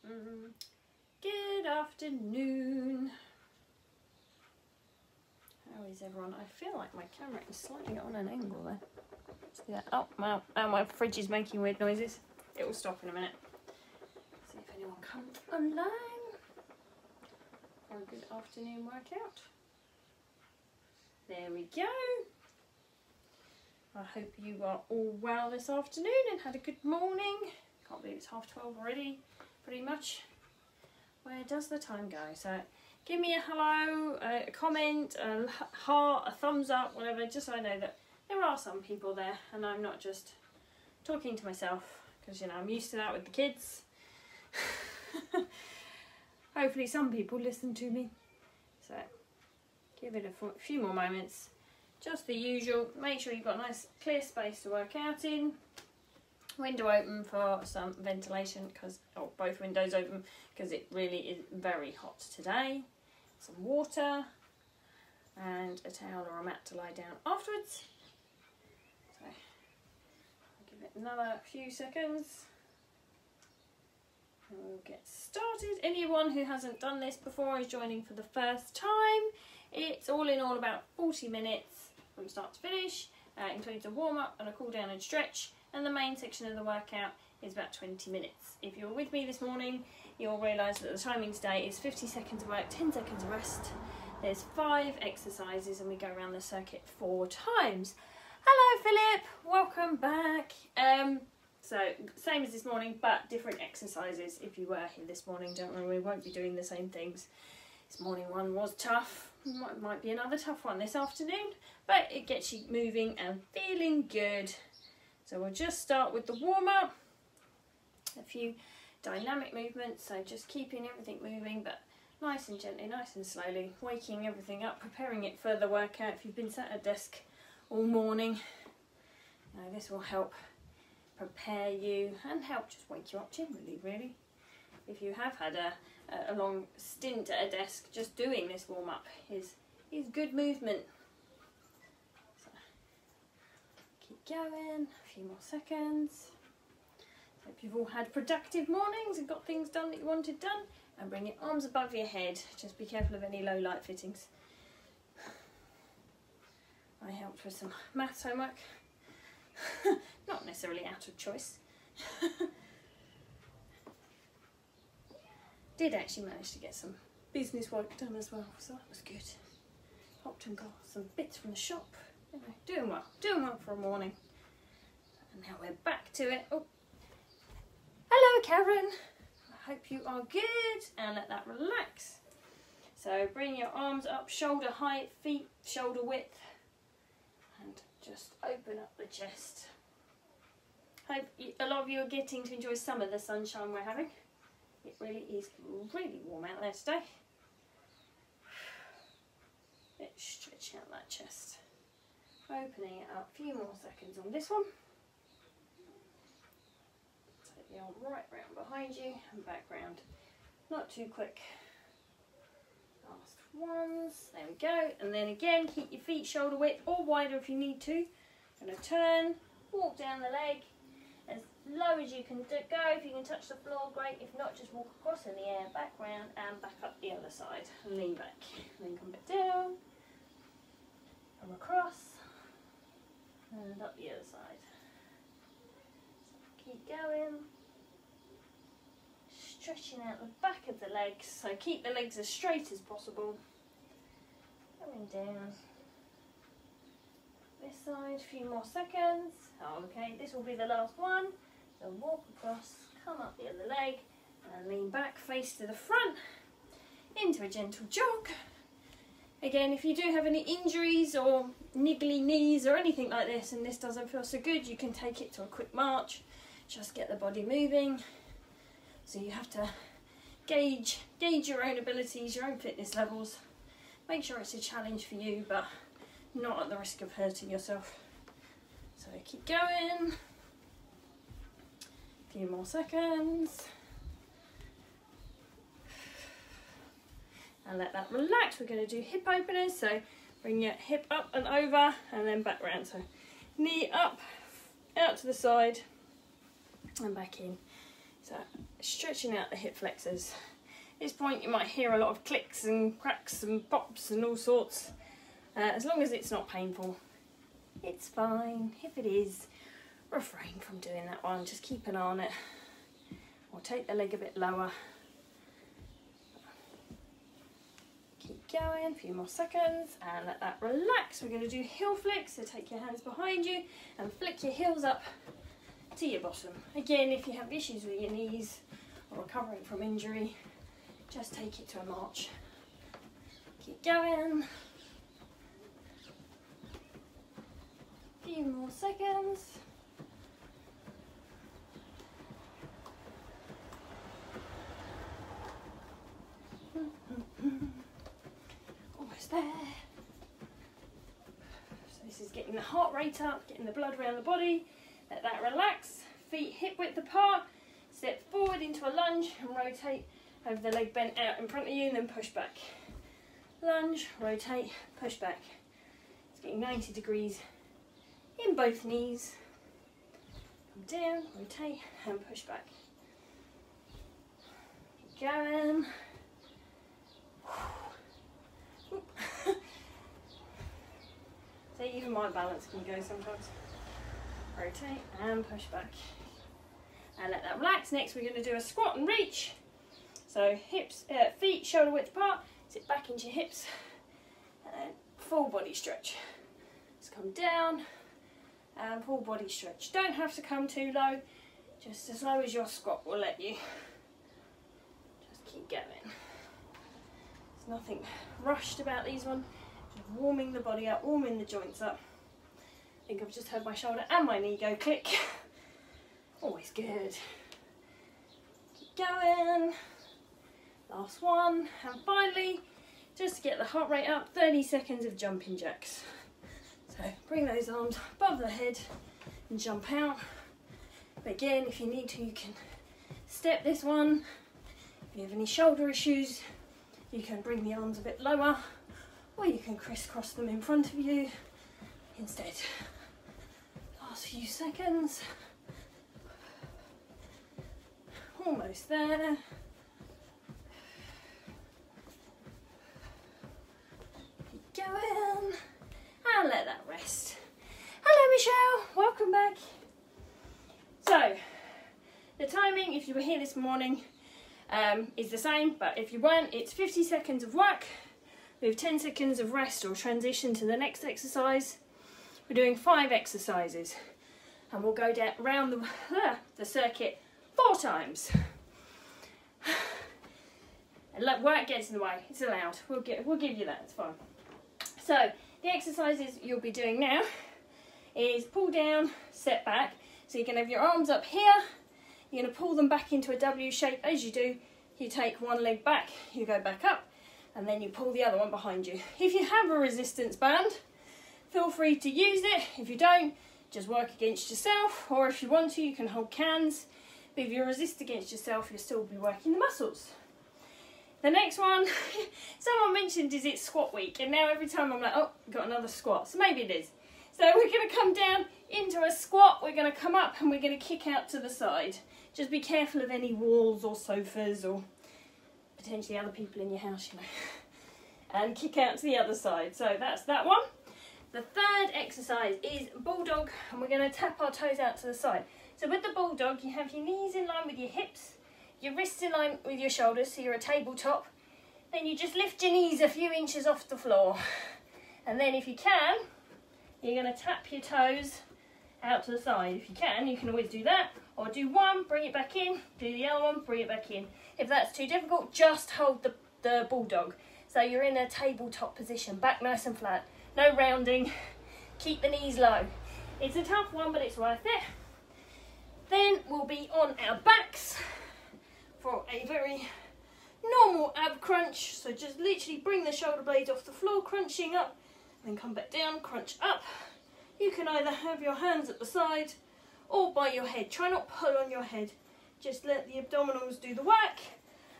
Good afternoon. How is everyone? I feel like my camera is slightly on an angle there. See that? Oh, wow. And my fridge is making weird noises. It will stop in a minute. See if anyone comes online for a good afternoon workout. There we go. I hope you are all well this afternoon and had a good morning. Can't believe it's 12:30 already, pretty much. Where does the time go? So give me a hello, a comment, a heart, a thumbs up, whatever, just so I know that there are some people there and I'm not just talking to myself, because you know I'm used to that with the kids. Hopefully some people listen to me. So give it a few more moments. Just the usual, make sure you've got a nice clear space to work out in. Window open for some ventilation, because both windows open, because it really is very hot today. Some water and a towel or a mat to lie down afterwards. So I'll give it another few seconds and we'll get started. Anyone who hasn't done this before is joining for the first time. It's all in all about 40 minutes from start to finish. Includes a warm-up and a cool-down and stretch, and the main section of the workout is about 20 minutes. If you're with me this morning, you'll realise that the timing today is 50 seconds of work, 10 seconds of rest. There's 5 exercises and we go around the circuit 4 times. Hello Philip, welcome back. So same as this morning, but different exercises. If you were here this morning, don't worry, we won't be doing the same things. This morning one was tough. Might be another tough one this afternoon, but it gets you moving and feeling good. So we'll just start with the warm-up. A few dynamic movements, so just keeping everything moving, but nice and gently, nice and slowly, waking everything up, preparing it for the workout. If you've been sat at a desk all morning, this will help prepare you and help just wake you up generally, really. If you have had a long stint at a desk, just doing this warm-up is good movement. So keep going, a few more seconds. Hope you've all had productive mornings and got things done that you wanted done, and bring your arms above your head. Just be careful of any low light fittings. I helped with some maths homework, not necessarily out of choice. Did actually manage to get some business work done as well, so that was good. Hopped and got some bits from the shop. Doing well for a morning. And now we're back to it. Oh, hello Karen. I hope you are good, and let that relax. So bring your arms up, shoulder height, feet shoulder width, and just open up the chest. Hope a lot of you are getting to enjoy some of the sunshine we're having. It really is really warm out there today. Let's stretch out that chest. Opening it up, a few more seconds on this one. Take the arm right round behind you and back round. Not too quick. Last ones. There we go. And then again, keep your feet shoulder width or wider if you need to. Going to turn, walk down the leg as low as you can go. If you can touch the floor, great. If not, just walk across in the air, back round and back up the other side. Lean back, and then come back down, come across, and up the other side. So keep going, stretching out the back of the legs. So keep the legs as straight as possible. Coming down. This side, a few more seconds. Okay, this will be the last one. So walk across, come up the other leg, and lean back, face to the front, into a gentle jog. Again, if you do have any injuries or niggly knees or anything like this, and this doesn't feel so good, you can take it to a quick march. Just get the body moving. So you have to gauge your own abilities, your own fitness levels. Make sure it's a challenge for you, but not at the risk of hurting yourself. So keep going. A few more seconds. And let that relax. We're going to do hip openers. So bring your hip up and over and then back round. So knee up, out to the side and back in. So stretching out the hip flexors. At this point you might hear a lot of clicks and cracks and pops and all sorts. As long as it's not painful, it's fine. If it is, refrain from doing that one. Just keep an eye on it. Or take the leg a bit lower. Keep going, a few more seconds, and let that relax. We're going to do heel flicks, so take your hands behind you and flick your heels up to your bottom. Again, if you have issues with your knees or recovering from injury, just take it to a march. Keep going. A few more seconds. Almost there. So this is getting the heart rate up, getting the blood around the body. Let that relax. Feet hip width apart. Step forward into a lunge and rotate over the leg bent out in front of you and then push back. Lunge, rotate, push back. It's getting 90 degrees in both knees. Come down, rotate and push back. Keep going. So even my balance can go sometimes. Rotate and push back. And let that relax. Next we're going to do a squat and reach. So hips, feet shoulder width apart. Sit back into your hips. And then full body stretch. Just come down and full body stretch. Don't have to come too low. Just as low as your squat will let you. Just keep going. There's nothing rushed about these ones. Just warming the body up, warming the joints up. I think I've just heard my shoulder and my knee go click. Always good. Keep going. Last one. And finally, just to get the heart rate up, 30 seconds of jumping jacks. So bring those arms above the head and jump out. But again, if you need to, you can step this one. If you have any shoulder issues, you can bring the arms a bit lower, or you can crisscross them in front of you instead. Last few seconds. Almost there. Keep going. And let that rest. Hello Michelle, welcome back. So, the timing, if you were here this morning, is the same, but if you weren't, it's 50 seconds of work with 10 seconds of rest or transition to the next exercise. We're doing 5 exercises and we'll go down around the circuit 4 times. And let work gets in the way, it's allowed, we'll give you that, it's fine. So the exercises you'll be doing now is pull down, step back. So you can have your arms up here, you're going to pull them back into a W shape. As you do, you take one leg back, you go back up, and then you pull the other one behind you. If you have a resistance band, feel free to use it. If you don't, just work against yourself, or if you want to, you can hold cans. But if you resist against yourself, you'll still be working the muscles. The next one, someone mentioned, is it squat week? And now every time I'm like, oh, got another squat. So maybe it is. So we're going to come down into a squat, we're going to come up and we're going to kick out to the side. Just be careful of any walls or sofas or potentially other people in your house, you know. And kick out to the other side. So that's that one. The third exercise is Bulldog, and we're going to tap our toes out to the side. So with the Bulldog, you have your knees in line with your hips, your wrists in line with your shoulders, so you're a tabletop. Then you just lift your knees a few inches off the floor. And then if you can, you're going to tap your toes out to the side. If you can always do that. Or do one, bring it back in, do the other one, bring it back in. If that's too difficult, just hold the Bulldog. So you're in a tabletop position, back nice and flat. No rounding, keep the knees low. It's a tough one, but it's worth it. Then we'll be on our backs for a very normal ab crunch. So just literally bring the shoulder blades off the floor, crunching up, then come back down, crunch up. You can either have your hands at the side or by your head. Try not pull on your head. Just let the abdominals do the work.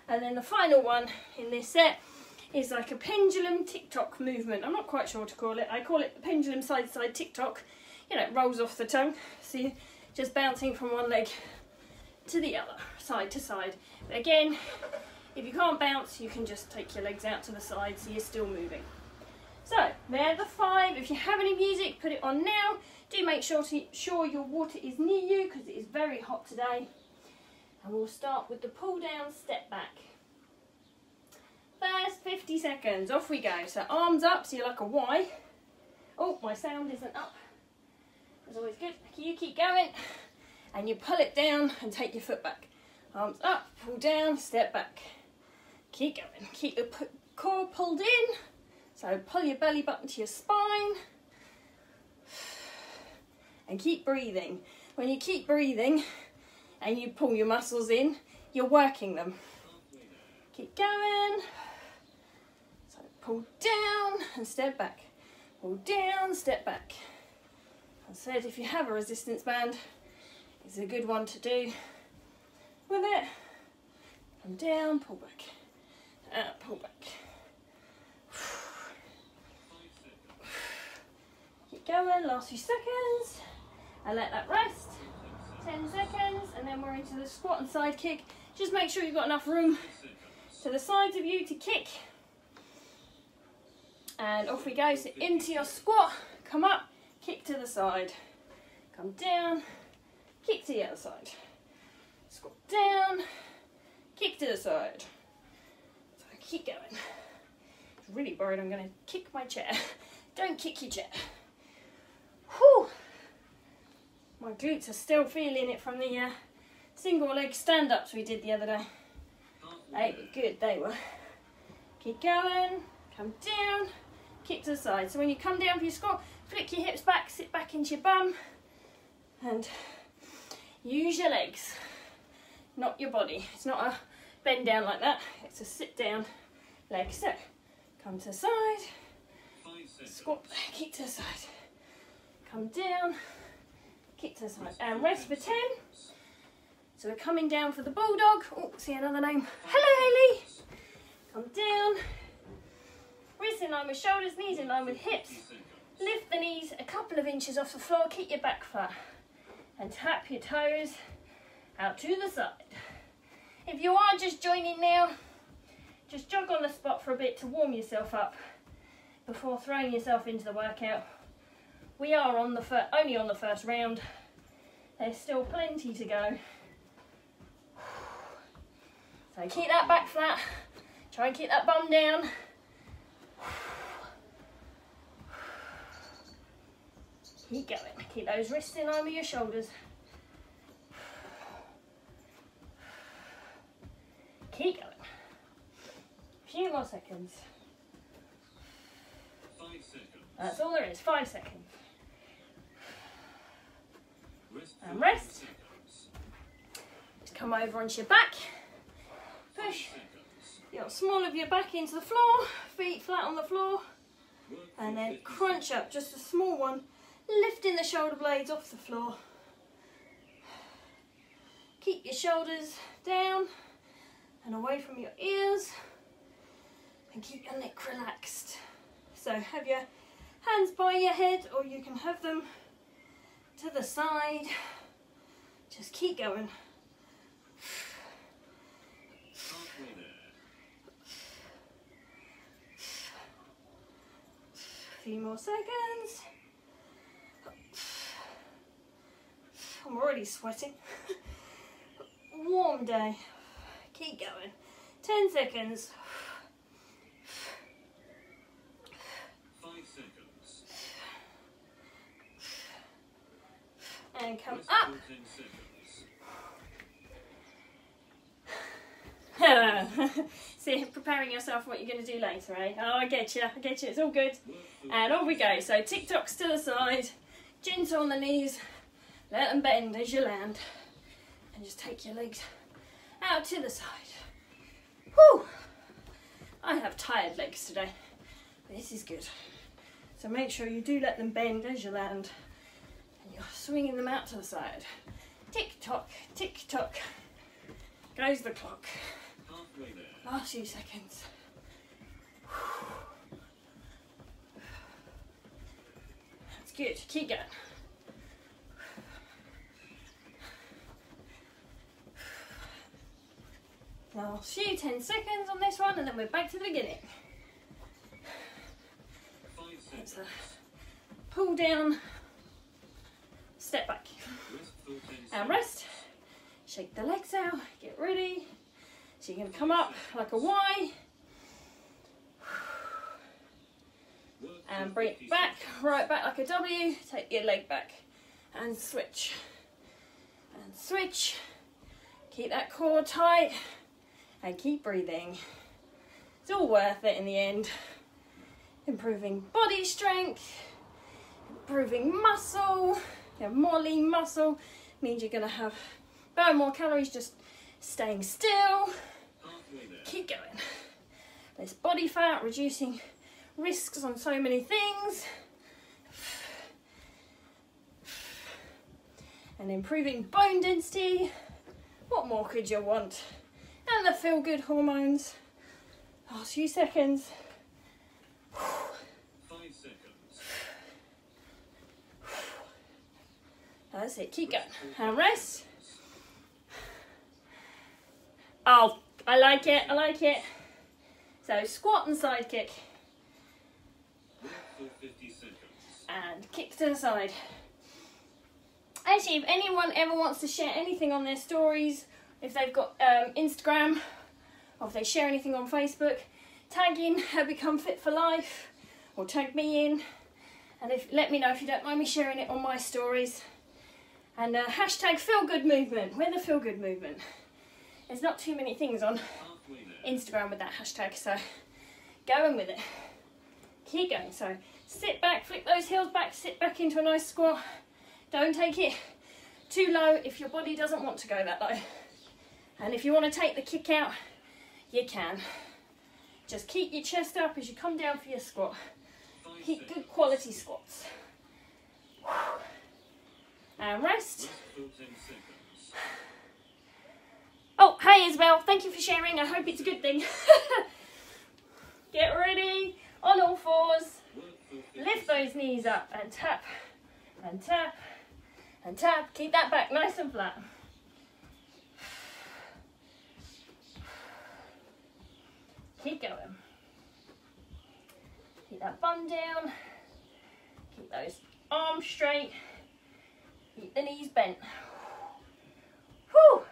And then the final one in this set is like a pendulum tick-tock movement. I'm not quite sure what to call it. I call it the pendulum side-to-side tick-tock. You know, it rolls off the tongue. So you're just bouncing from one leg to the other. side to side. But again, if you can't bounce, you can just take your legs out to the side so you're still moving. So, there are the 5. If you have any music, put it on now. Do make sure your water is near you because it is very hot today. And we'll start with the pull down, step back. First 50 seconds, off we go. So arms up, so you're like a Y. Oh, my sound isn't up. That's always good. You keep going and you pull it down and take your foot back. Arms up, pull down, step back. Keep going. Keep the core pulled in. So pull your belly button to your spine. And keep breathing. When you keep breathing and you pull your muscles in, you're working them. Keep going. So pull down and step back. Pull down, step back. I said if you have a resistance band, it's a good one to do with it. Come down, pull back. Pull back. Keep going, last few seconds. And let that rest. 10 seconds, and then we're into the squat and side kick. Just make sure you've got enough room to the sides of you to kick. And off we go. So into your squat, come up, kick to the side. Come down, kick to the other side. Squat down, kick to the side. So keep going. I'm really worried I'm going to kick my chair. Don't kick your chair. Whew. My glutes are still feeling it from the single leg stand-ups we did the other day. They were good, they were. Keep going, come down, kick to the side. So when you come down for your squat, flick your hips back, sit back into your bum, and use your legs, not your body. It's not a bend down like that, it's a sit down leg. So, come to the side, squat, kick to the side, come down, kick to the side, and rest for 10. So we're coming down for the bulldog. Oh, see another name. Hello, Hayley. Come down. Wrists in line with shoulders, knees in line with hips. Lift the knees a couple of inches off the floor. Keep your back flat. And tap your toes out to the side. If you are just joining now, just jog on the spot for a bit to warm yourself up before throwing yourself into the workout. We are on the only on the first round. There's still plenty to go. So keep that back flat. Try and keep that bum down. Keep going. Keep those wrists in line with your shoulders. Keep going. A few more seconds. 5 seconds. That's all there is. 5 seconds. And Rest. rest. Just come over onto your back. Push your small of your back into the floor. Feet flat on the floor. And then crunch up. Just a small one. Lifting the shoulder blades off the floor. Keep your shoulders down and away from your ears. And keep your neck relaxed. So have your hands by your head, or you can have them to the side. Just keep going. A few more seconds. I'm already sweating. Warm day. Keep going. 10 seconds. 5 seconds. And come Rest up. for 10 seconds. See, preparing yourself for what you're going to do later, eh? Oh, I get you, it's all good. And on we go. So tick-tocks to the side, gentle on the knees, let them bend as you land. And just take your legs out to the side. Whew! I have tired legs today, but this is good. So make sure you do let them bend as you land. And you're swinging them out to the side. Tick-tock, tick-tock. Goes the clock. Halfway there. Last few seconds. That's good. Keep going. Last few 10 seconds on this one, and then we're back to the beginning. 5 It's seconds. a pull down, step back, Rest for 10 and seconds. rest. Shake the legs out, get ready. So you're going to come up like a Y, Work for and bring 50 it back, seconds. right back like a W, take your leg back, and switch. And switch. Keep that core tight, and keep breathing. It's all worth it in the end. Improving body strength, improving muscle. You have more lean muscle, means you're going to have burn more calories just staying still. Halfway there. Keep going. Less body fat, reducing risks on so many things. And improving bone density. What more could you want? And the feel-good hormones. Last few seconds. 5 seconds. That's it, keep going. And rest. Oh, I like it, I like it. So squat and side kick. Work for 50 seconds. And kick to the side. Actually, if anyone ever wants to share anything on their stories, if they've got Instagram, or if they share anything on Facebook, tag in Become Fit for Life, or tag me in, and let me know if you don't mind me sharing it on my stories. And hashtag Feel Good Movement. We're the Feel Good Movement. There's not too many things on Halfway there. Instagram with that hashtag, so going with it. Keep going. So sit back, flick those heels back, sit back into a nice squat. Don't take it too low if your body doesn't want to go that low. And if you want to take the kick out, you can. Just keep your chest up as you come down for your squat. 5 Keep seconds. good quality squats. And rest. Rest for 10 seconds. Oh, hey Isabel, thank you for sharing. I hope it's a good thing. Get ready on all fours. Work for 50 Lift those knees up and tap, and tap, and tap. Keep that back nice and flat. Keep going. Keep that bum down. Keep those arms straight. Keep the knees bent. Whew.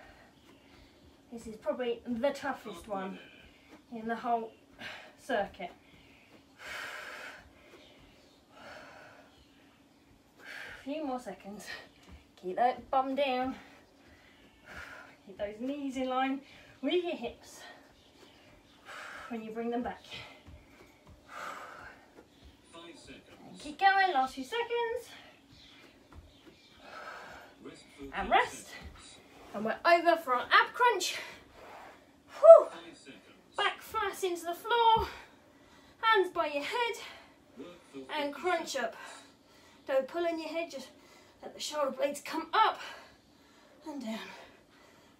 This is probably the toughest Halfway one there. in the whole circuit. Few more seconds. Keep that bum down. Keep those knees in line with your hips when you bring them back. 5 seconds. Keep going, last few seconds. Rest for And 10 rest. seconds. And we're over for our ab crunch. Whew. 5 seconds. Back flat into the floor. Hands by your head. Work for 50 And crunch seconds. up. Don't pull in your head, just let the shoulder blades come up and down.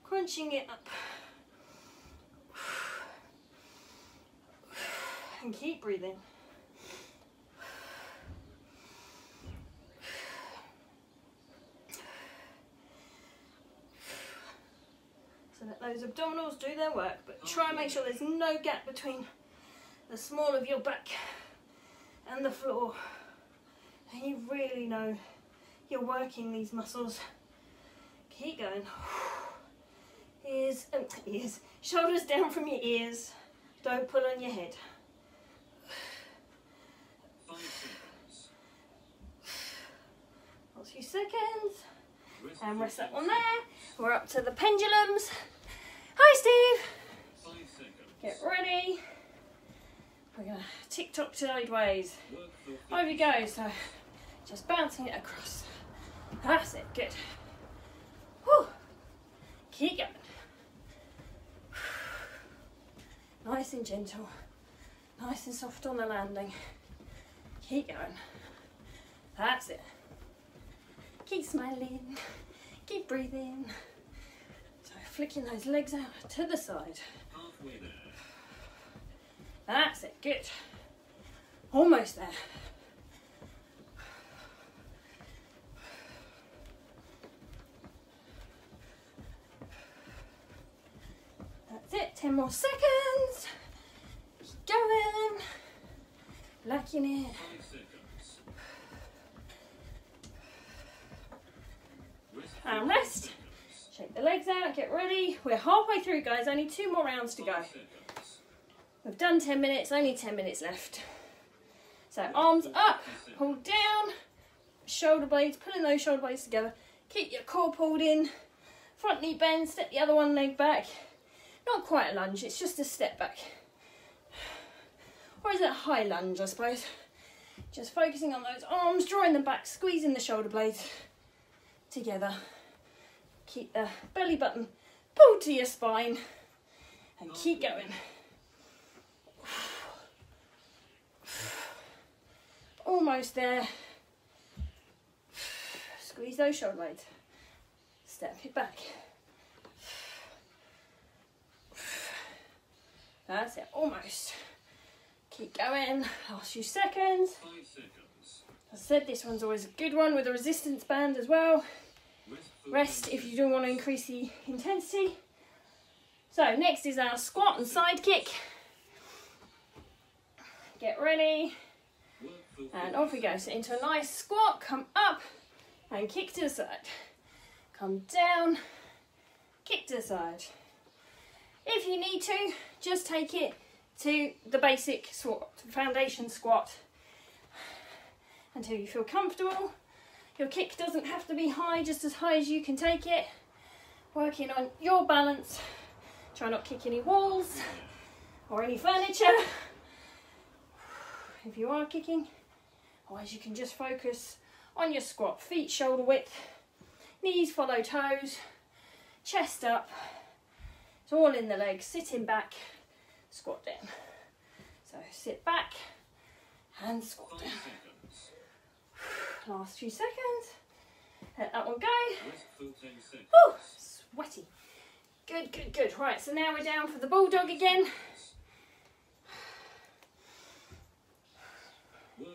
Crunching it up. And keep breathing. So let those abdominals do their work, but try and make sure there's no gap between the small of your back and the floor. And you really know you're working these muscles. Keep going. Ears, shoulders down from your ears. Don't pull on your head. 5 seconds. Last few seconds. Rest And for rest that 10 one there. seconds. We're up to the pendulums. Hi Steve. 5 seconds. Get ready. We're going to tick-tock sideways. Work for Over you go. So just bouncing it across. That's it. Good. Whew. Keep going. Nice and gentle. Nice and soft on the landing. Keep going. That's it. Keep smiling. Keep breathing. So flicking those legs out to the side. halfway there. That's it. Good. Almost there. That's it, 10 more seconds. Keep going. Lacking it. 5 seconds. And rest. Shake the legs out, get ready. We're halfway through, guys, only 2 more rounds to go. 5 seconds. We've done 10 minutes, only 10 minutes left. So arms up, pull down, shoulder blades, pulling those shoulder blades together. Keep your core pulled in, front knee bend, step the other one leg back. Not quite a lunge, it's just a step back. Or is it a high lunge, I suppose? Just focusing on those arms, drawing them back, squeezing the shoulder blades together. Keep the belly button pulled to your spine and keep going. Almost there. Squeeze those shoulder blades. Step it back. That's it, almost. Keep going. Last few seconds. 5 seconds. As I said, this one's always a good one with a resistance band as well. Rest if you don't want to increase the intensity. So next is our squat and side kick. Get ready. And off we go. So into a nice squat, come up and kick to the side. Come down, kick to the side. If you need to, just take it to the basic squat, foundation squat, until you feel comfortable. Your kick doesn't have to be high, just as high as you can take it. Working on your balance. Try not to kick any walls or any furniture if you are kicking. Otherwise you can just focus on your squat. Feet shoulder width, knees follow toes, chest up. It's all in the legs. Sitting back, squat down. So sit back and squat down. Last few seconds. Let that one go. Oh, sweaty. Good, good, good. Right, so now we're down for the bulldog again.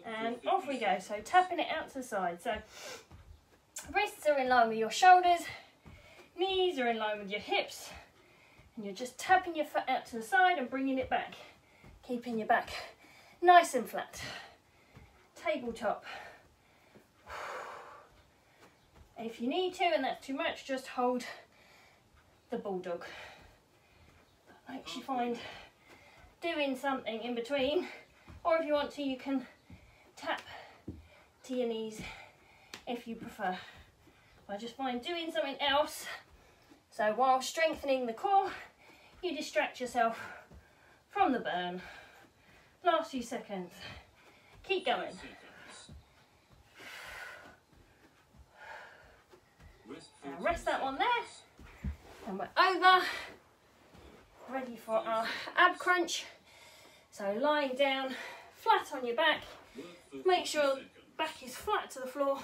And off we go. So tapping it out to the side. So wrists are in line with your shoulders. Knees are in line with your hips. And you're just tapping your foot out to the side and bringing it back. Keeping your back nice and flat. Tabletop. If you need to and that's too much, just hold the bulldog. That makes you find doing something in between. Or if you want to, you can tap to your knees if you prefer. I just find doing something else. So while strengthening the core, you distract yourself from the burn. Last few seconds. Keep going. Now rest that one there. And we're over. Ready for our ab crunch. So lying down, flat on your back. Make sure back is flat to the floor.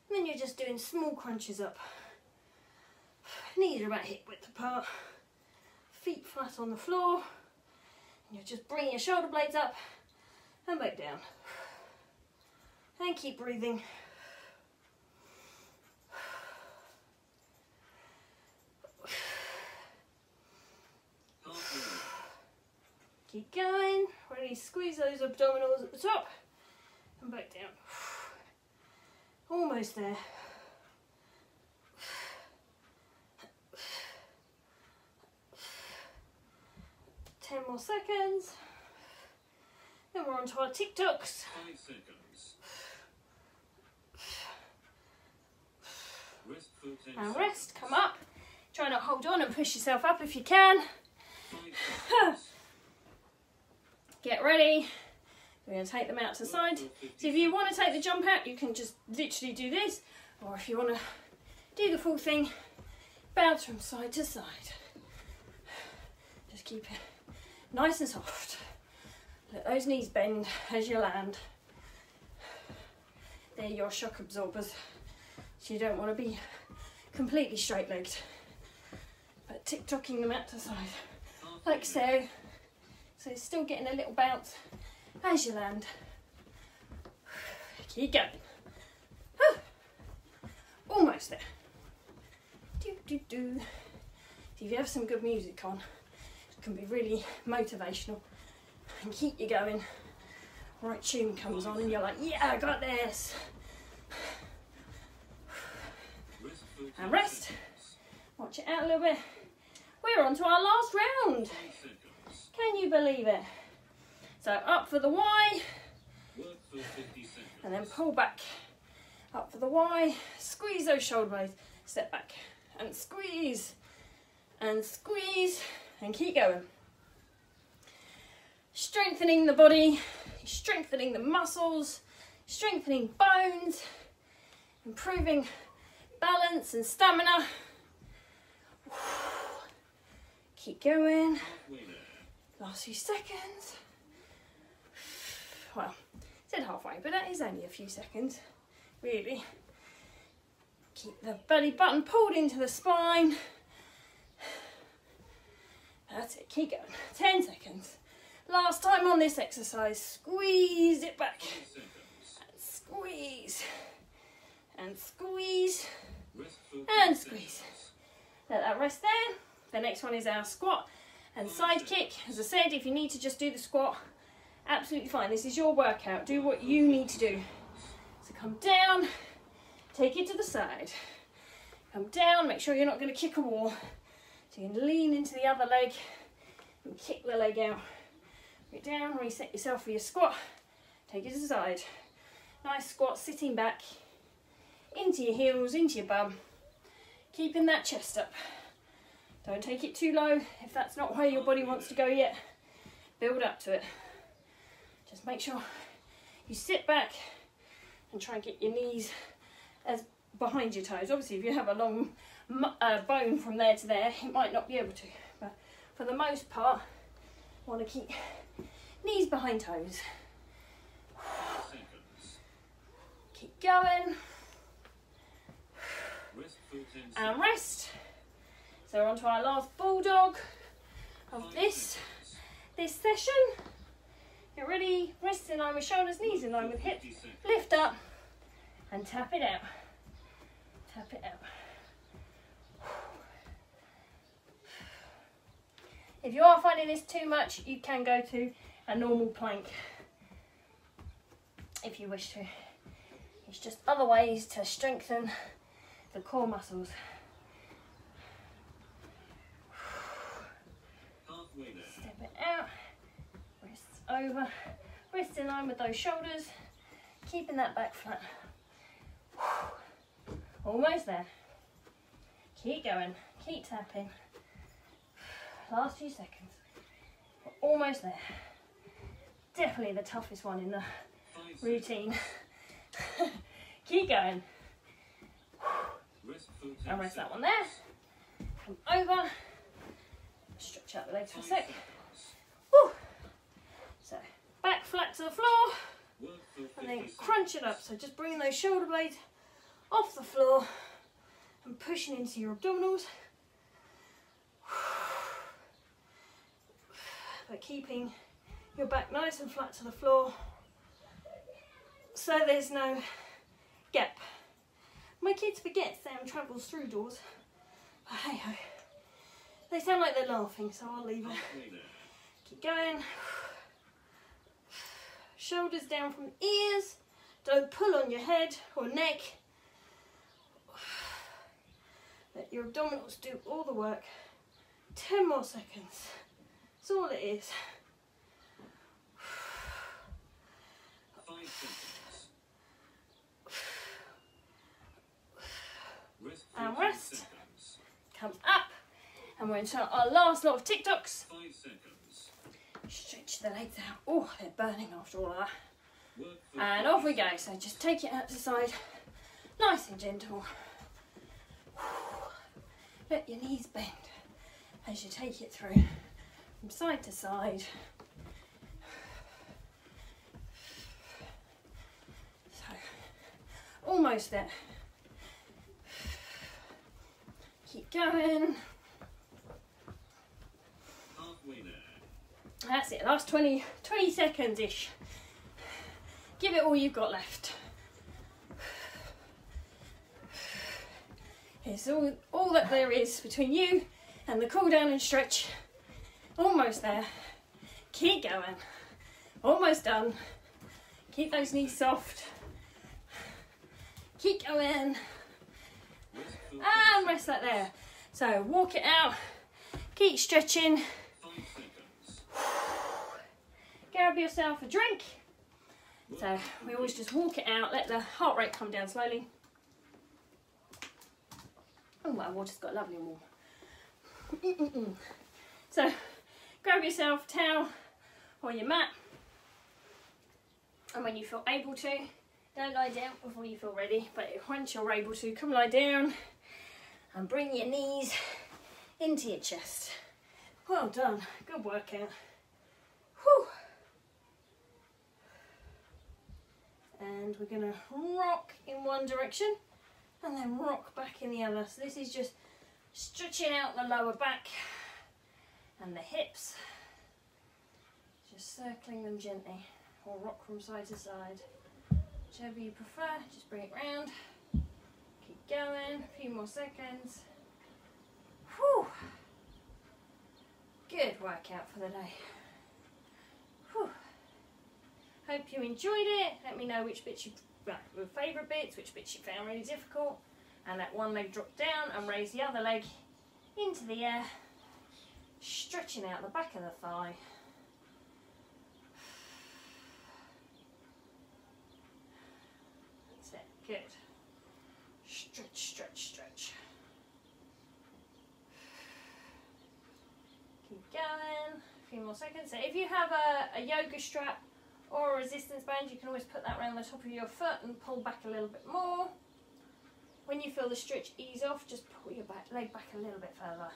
And then you're just doing small crunches up. Knees are about hip width apart. Feet flat on the floor. And you're just bringing your shoulder blades up and back down. And keep breathing. Keep going. Ready, squeeze those abdominals at the top and back down. Almost there. Ten more seconds. Then we're on to our TikToks. 5 seconds. Rest for 10 And seconds. rest, come up. Try not to hold on and push yourself up if you can. 5 seconds. Get ready. We're going to take them out to the side. So if you want to take the jump out, you can just literally do this. Or if you want to do the full thing, bounce from side to side. Just keep it nice and soft. Let those knees bend as you land. They're your shock absorbers. So you don't want to be completely straight-legged. But tick-tocking them out to the side. Like so. So still getting a little bounce as you land. Keep going. Almost there. Do, do, do. So if you have some good music on, can be really motivational and keep you going. Right tune comes on and you're like, yeah, I got this. And rest. Watch it out a little bit. We're on to our last round. Can you believe it? So up for the Y. And then pull back. Up for the Y. Squeeze those shoulder blades. Step back. And squeeze. And squeeze. And keep going. Strengthening the body. Strengthening the muscles. Strengthening bones. Improving balance and stamina. Keep going. Last few seconds. Well, I said halfway, but that is only a few seconds, really. Keep the belly button pulled into the spine. That's it, keep going. 10 seconds. Last time on this exercise, squeeze it back. And squeeze. And squeeze. And squeeze. Let that rest there. The next one is our squat and side kick. As I said, if you need to just do the squat, absolutely fine. This is your workout. Do what you need to do. So come down, take it to the side. Come down, make sure you're not going to kick a wall. So you can lean into the other leg and kick the leg out. Get down, reset yourself for your squat. Take it to the side. Nice squat, sitting back, into your heels, into your bum. Keeping that chest up. Don't take it too low if that's not where your body wants to go yet. Build up to it. Just make sure you sit back and try and get your knees as behind your toes. Obviously, if you have a long bone from there to there, it might not be able to. But for the most part, want to keep knees behind toes. Keep going. And rest. So we're on to our last bulldog of this session. Get ready, wrists in line with shoulders, knees in line with hips. Lift up and tap it out. Tap it out. If you are finding this too much, you can go to a normal plank if you wish to. It's just other ways to strengthen the core muscles. Step it out, wrists over, wrists in line with those shoulders, keeping that back flat. Almost there. Keep going, keep tapping. Last few seconds. We're almost there. Definitely the toughest one in the routine. Keep going. And rest that one there. Come over. Stretch out the legs for a sec. Woo. So back flat to the floor. And then crunch it up. So just bringing those shoulder blades off the floor and pushing into your abdominals. But keeping your back nice and flat to the floor so there's no gap. My kids forget sound travels through doors, but hey ho, they sound like they're laughing, so I'll leave it. Keep going. Shoulders down from ears, don't pull on your head or neck. Let your abdominals do all the work. 10 more seconds. That's all it is. 5 seconds. And rest. Come up. And we're into our last lot of TikToks. 5 seconds. Stretch the legs out. Oh, they're burning after all of that. And off we go. So just take it out to the side. Nice and gentle. Let your knees bend as you take it through. From side to side. So, almost there. Keep going. Halfway there. That's it, last 20 seconds-ish. Give it all you've got left. It's all that there is between you and the cool down and stretch. Almost there. Keep going. Almost done. Keep those knees soft. Keep going. And rest that there. So walk it out. Keep stretching. 5 seconds. Grab yourself a drink. So we always just walk it out. Let the heart rate come down slowly. Oh, my water's got lovely and warm. So grab yourself a towel or your mat. And when you feel able to, don't lie down before you feel ready, but once you're able to, come lie down and bring your knees into your chest. Well done, good workout. Whew. And we're going to rock in one direction and then rock back in the other. So this is just stretching out the lower back and the hips, just circling them gently, or rock from side to side. Whichever you prefer, just bring it round. Keep going, a few more seconds. Whew. Good workout for the day. Whew. Hope you enjoyed it. Let me know which bits your favourite bits, which bits you found really difficult. And let one leg drop down and raise the other leg into the air, stretching out the back of the thigh. Good. Stretch, stretch, stretch. Keep going. A few more seconds. So if you have a yoga strap or a resistance band, you can always put that around the top of your foot and pull back a little bit more. When you feel the stretch ease off, just pull your leg back a little bit further.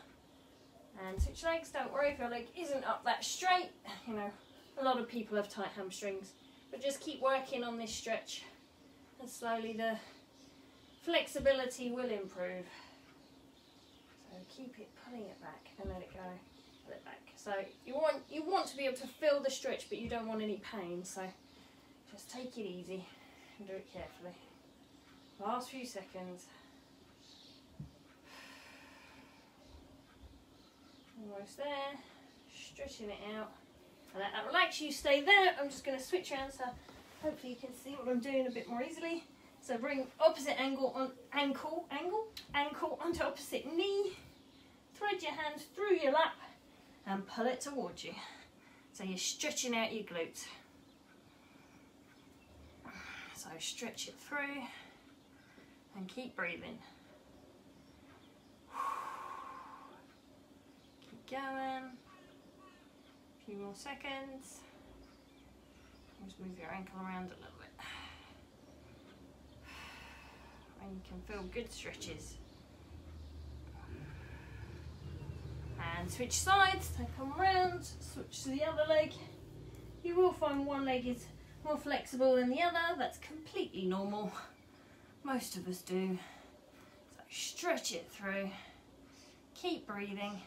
And switch legs. Don't worry if your leg isn't up that straight. You know, a lot of people have tight hamstrings. But just keep working on this stretch. And slowly the flexibility will improve. So keep it, pulling it back and let it go, pull it back. So you want to be able to feel the stretch, but you don't want any pain. So just take it easy and do it carefully. Last few seconds. Almost there. Stretching it out. And let that relax. You stay there. I'm just going to switch around so hopefully you can see what I'm doing a bit more easily. So bring opposite ankle onto opposite knee. Thread your hands through your lap and pull it towards you. So you're stretching out your glutes. So stretch it through and keep breathing. Keep going. A few more seconds. Just move your ankle around a little bit. And you can feel good stretches. And switch sides, so come around, switch to the other leg. You will find one leg is more flexible than the other. That's completely normal. Most of us do. So stretch it through. Keep breathing.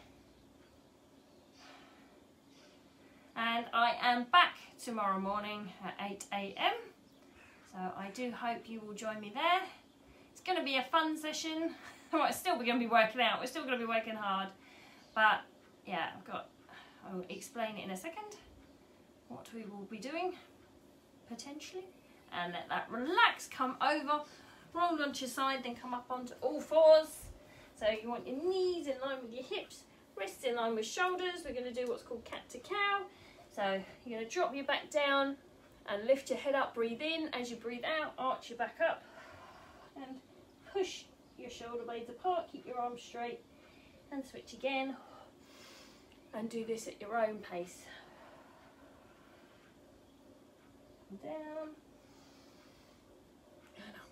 And I am back tomorrow morning at 8 AM. So I do hope you will join me there. It's going to be a fun session. Well, it's still going to be working out. We're still going to be working hard. But yeah, I'll explain it in a second. What we will be doing, potentially. And let that relax, come over, roll onto your side, then come up onto all fours. So you want your knees in line with your hips, wrists in line with shoulders. We're going to do what's called cat to cow. So you're going to drop your back down and lift your head up, breathe in. As you breathe out, arch your back up and push your shoulder blades apart, keep your arms straight and switch again. And do this at your own pace. Down and up.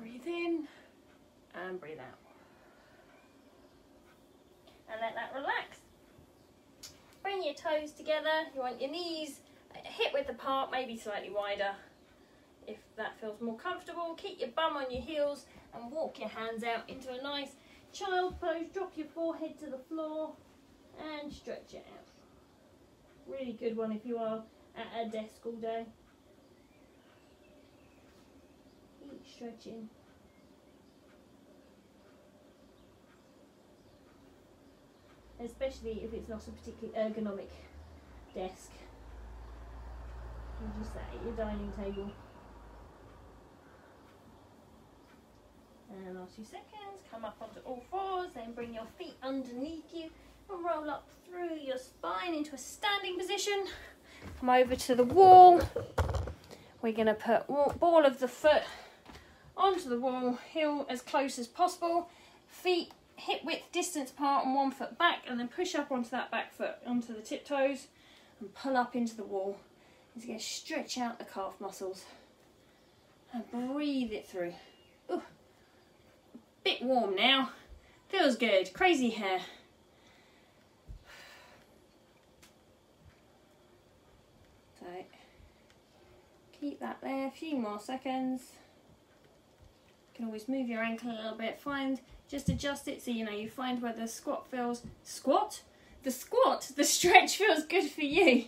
Breathe in and breathe out. And let that relax. Bring your toes together. You want your knees hip width apart, maybe slightly wider if that feels more comfortable. Keep your bum on your heels and walk your hands out into a nice child pose. Drop your forehead to the floor and stretch it out. Really good one if you are at a desk all day. Keep stretching. especially if it's not a particularly ergonomic desk. What would you say? Your dining table. And last few seconds, come up onto all fours, then bring your feet underneath you and roll up through your spine into a standing position. Come over to the wall. We're going to put ball of the foot onto the wall, heel as close as possible, feet hip width distance apart and 1 foot back, and then push up onto that back foot, onto the tiptoes, and pull up into the wall. It's going to stretch out the calf muscles and breathe it through. Ooh. Bit warm now, feels good, crazy hair. So keep that there, a few more seconds. You can always move your ankle a little bit, just adjust it so you find where the squat feels, the stretch feels good for you.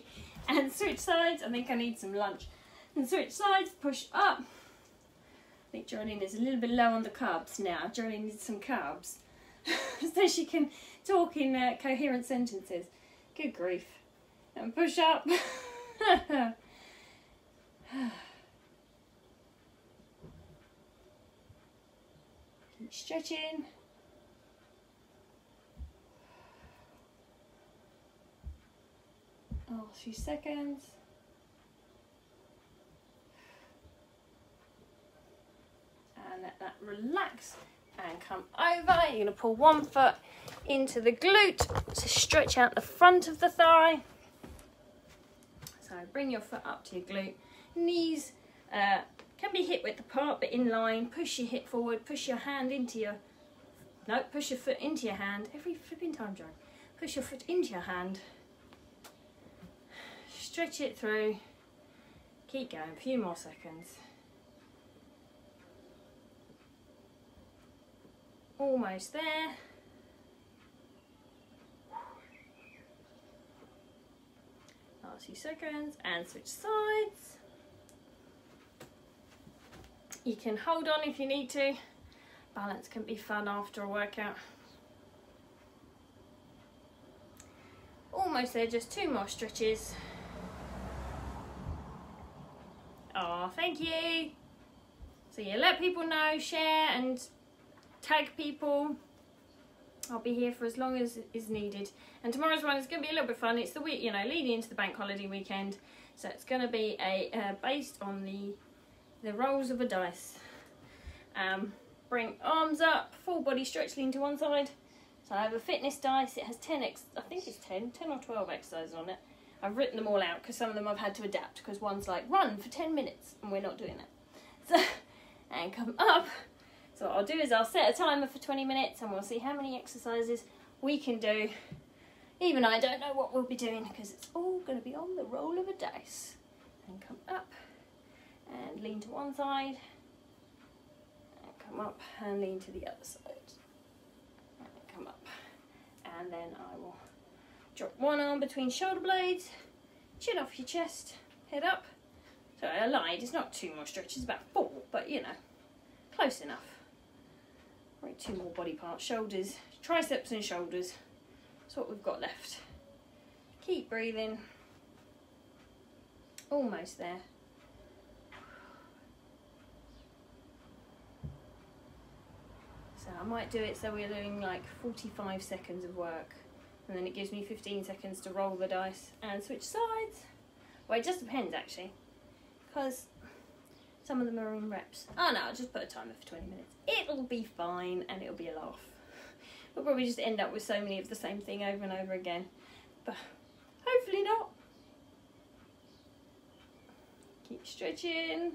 And switch sides. I think I need some lunch. And switch sides, push up. I think Jolene is a little bit low on the carbs now. Jolene needs some carbs so she can talk in coherent sentences. Good grief. And push up. Keep stretching. Oh, a few seconds. And let that relax and come over. You're going to pull 1 foot into the glute to stretch out the front of the thigh. So bring your foot up to your glute. Knees can be hip width apart but in line. Push your hip forward, push your hand into your... No, push your foot into your hand. Every flipping time, Joe. Push your foot into your hand. Stretch it through. Keep going, a few more seconds. Almost there. Last few seconds and switch sides. You can hold on if you need to. Balance can be fun after a workout. Almost there, just 2 more stretches. Oh, thank you. So yeah, let people know, share and tag people. I'll be here for as long as is needed. And tomorrow's one is going to be a little bit fun. It's the week, leading into the bank holiday weekend. So it's going to be based on the rolls of a dice. Bring arms up, full body stretch, lean to one side. So I have a fitness dice. It has 10 or 12 exercises on it. I've written them all out because some of them I've had to adapt because one's like run for 10 minutes and we're not doing that. So, and come up. So what I'll do is I'll set a timer for 20 minutes and we'll see how many exercises we can do. Even I don't know what we'll be doing because it's all going to be on the roll of a dice. And come up and lean to one side. And come up and lean to the other side. And come up. And then I will drop one arm between shoulder blades, chin off your chest, head up. Sorry, I lied, it's not 2 more stretches, about 4, but close enough. Right, 2 more body parts, shoulders, triceps and shoulders. That's what we've got left. Keep breathing. Almost there. So I might do it so we're doing like 45 seconds of work. And then it gives me 15 seconds to roll the dice and switch sides. Well, it just depends actually, because some of them are in reps. Oh no, I'll just put a timer for 20 minutes. It'll be fine and it'll be a laugh. We'll probably just end up with so many of the same thing over and over again. But hopefully not. Keep stretching.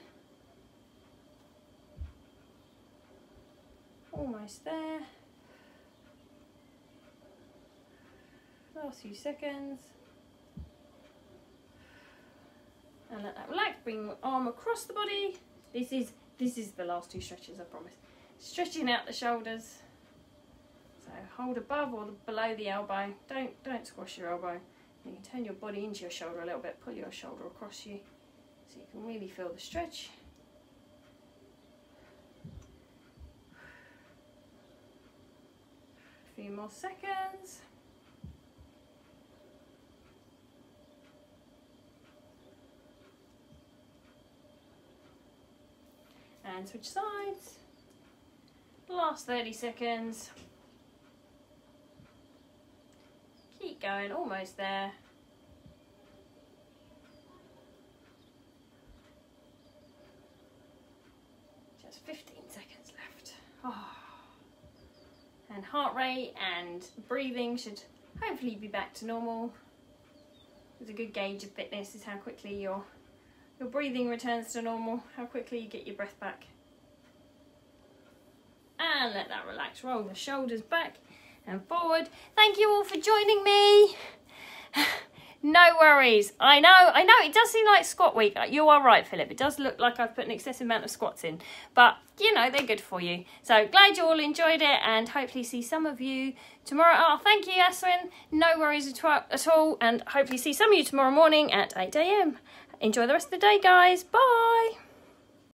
Almost there. Last few seconds. And let that relax. Bring the arm across the body. This is the last 2 stretches, I promise. Stretching out the shoulders. So hold above or below the elbow. Don't squash your elbow. You can turn your body into your shoulder a little bit. Pull your shoulder across you so you can really feel the stretch. A few more seconds. and switch sides. Last 30 seconds. Keep going, almost there. Just 15 seconds left. Oh. And heart rate and breathing should hopefully be back to normal. It's a good gauge of fitness is how quickly your breathing returns to normal, how quickly you get your breath back. And let that relax. Roll the shoulders back and forward. Thank you all for joining me. No worries. I know, it does seem like squat week. You are right, Philip. It does look like I've put an excessive amount of squats in. But, you know, they're good for you. So, glad you all enjoyed it and hopefully see some of you tomorrow. Oh, thank you, Aswin. No worries at all. And hopefully see some of you tomorrow morning at 8 AM. Enjoy the rest of the day, guys. Bye.